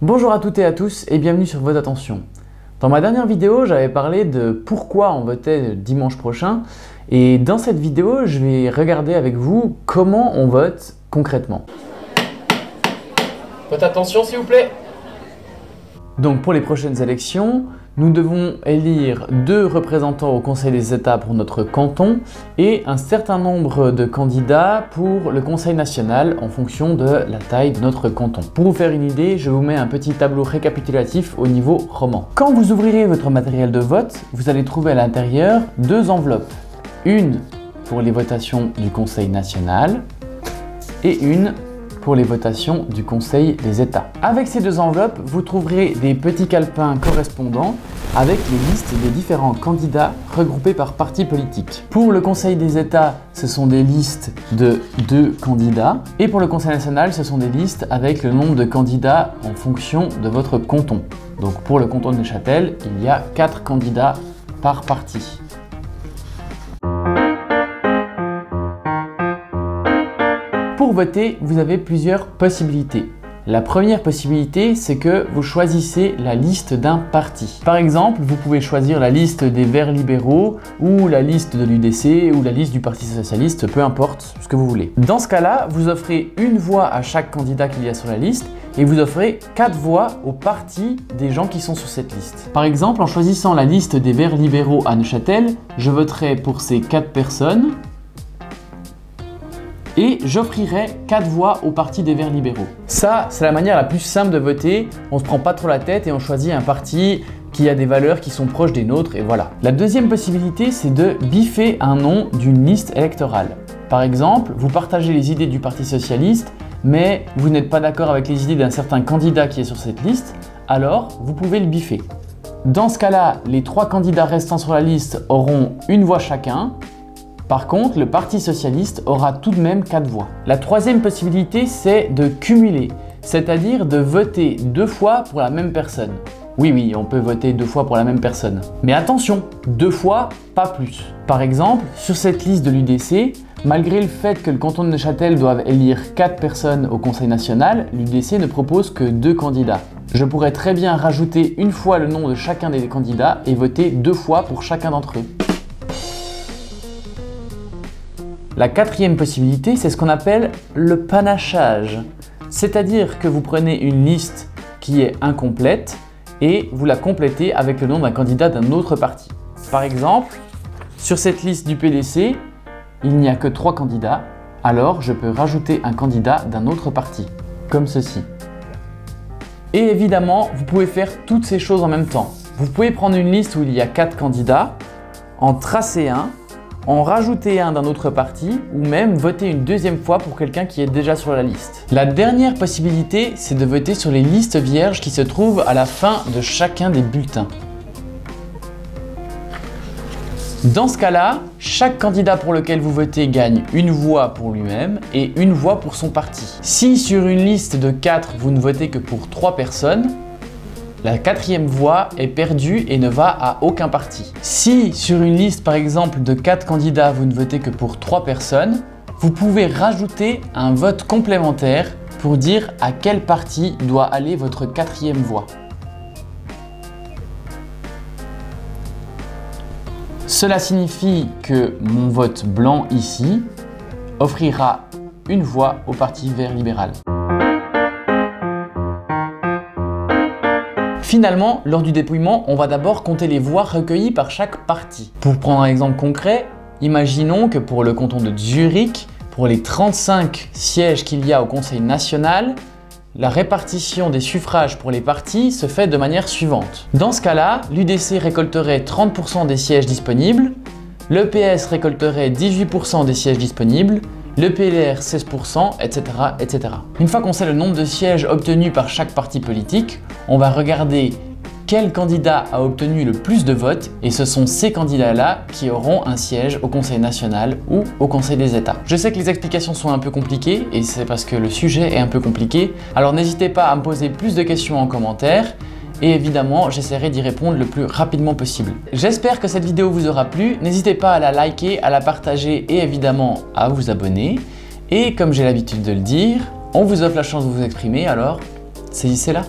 Bonjour à toutes et à tous et bienvenue sur Vote Attention. Dans ma dernière vidéo, j'avais parlé de pourquoi on votait dimanche prochain et dans cette vidéo, je vais regarder avec vous comment on vote concrètement. Vote attention s'il vous plaît. Donc pour les prochaines élections, nous devons élire 2 représentants au Conseil des États pour notre canton et un certain nombre de candidats pour le Conseil national en fonction de la taille de notre canton. Pour vous faire une idée, je vous mets un petit tableau récapitulatif au niveau roman. Quand vous ouvrirez votre matériel de vote, vous allez trouver à l'intérieur 2 enveloppes. Une pour les votations du Conseil national et une pour les votations du Conseil des États. Avec ces 2 enveloppes, vous trouverez des petits calepins correspondants avec les listes des différents candidats regroupés par parti politique. Pour le Conseil des États, ce sont des listes de 2 candidats et pour le Conseil national, ce sont des listes avec le nombre de candidats en fonction de votre canton. Donc pour le canton de Neuchâtel, il y a 4 candidats par parti. Pour voter, vous avez plusieurs possibilités. La première possibilité, c'est que vous choisissez la liste d'un parti. Par exemple, vous pouvez choisir la liste des Verts libéraux ou la liste de l'UDC ou la liste du Parti socialiste, peu importe ce que vous voulez. Dans ce cas-là, vous offrez une voix à chaque candidat qu'il y a sur la liste et vous offrez 4 voix au parti des gens qui sont sur cette liste. Par exemple, en choisissant la liste des Verts libéraux à Neuchâtel, je voterai pour ces 4 personnes et j'offrirai 4 voix au parti des Verts libéraux. Ça, c'est la manière la plus simple de voter. On se prend pas trop la tête et on choisit un parti qui a des valeurs qui sont proches des nôtres et voilà. La deuxième possibilité, c'est de biffer un nom d'une liste électorale. Par exemple, vous partagez les idées du Parti socialiste, mais vous n'êtes pas d'accord avec les idées d'un certain candidat qui est sur cette liste, alors vous pouvez le biffer. Dans ce cas-là, les 3 candidats restants sur la liste auront une voix chacun. Par contre, le Parti socialiste aura tout de même 4 voix. La troisième possibilité, c'est de cumuler, c'est-à-dire de voter 2 fois pour la même personne. Oui, on peut voter 2 fois pour la même personne. Mais attention, 2 fois, pas plus. Par exemple, sur cette liste de l'UDC, malgré le fait que le canton de Neuchâtel doive élire 4 personnes au Conseil national, l'UDC ne propose que 2 candidats. Je pourrais très bien rajouter une fois le nom de chacun des candidats et voter 2 fois pour chacun d'entre eux. La 4e possibilité, c'est ce qu'on appelle le panachage. C'est-à-dire que vous prenez une liste qui est incomplète et vous la complétez avec le nom d'un candidat d'un autre parti. Par exemple, sur cette liste du PDC, il n'y a que 3 candidats, alors je peux rajouter un candidat d'un autre parti, comme ceci. Et évidemment, vous pouvez faire toutes ces choses en même temps. Vous pouvez prendre une liste où il y a 4 candidats, en tracer un, en rajouter un d'un autre parti ou même voter une 2e fois pour quelqu'un qui est déjà sur la liste. La dernière possibilité, c'est de voter sur les listes vierges qui se trouvent à la fin de chacun des bulletins. Dans ce cas-là, chaque candidat pour lequel vous votez gagne une voix pour lui-même et une voix pour son parti. Si sur une liste de 4, vous ne votez que pour 3 personnes, la 4e voix est perdue et ne va à aucun parti. Si sur une liste par exemple de 4 candidats, vous ne votez que pour 3 personnes, vous pouvez rajouter un vote complémentaire pour dire à quel parti doit aller votre 4e voix. Cela signifie que mon vote blanc ici offrira une voix au Parti vert libéral. Finalement, lors du dépouillement, on va d'abord compter les voix recueillies par chaque parti. Pour prendre un exemple concret, imaginons que pour le canton de Zurich, pour les 35 sièges qu'il y a au Conseil national, la répartition des suffrages pour les partis se fait de manière suivante. Dans ce cas-là, l'UDC récolterait 30% des sièges disponibles, le PS récolterait 18% des sièges disponibles, le PLR 16%, etc., etc. Une fois qu'on sait le nombre de sièges obtenus par chaque parti politique, on va regarder quel candidat a obtenu le plus de votes et ce sont ces candidats-là qui auront un siège au Conseil national ou au Conseil des États. Je sais que les explications sont un peu compliquées et c'est parce que le sujet est un peu compliqué, alors n'hésitez pas à me poser plus de questions en commentaire. Et évidemment, j'essaierai d'y répondre le plus rapidement possible. J'espère que cette vidéo vous aura plu. N'hésitez pas à la liker, à la partager et évidemment à vous abonner. Et comme j'ai l'habitude de le dire, on vous offre la chance de vous exprimer, alors saisissez-la.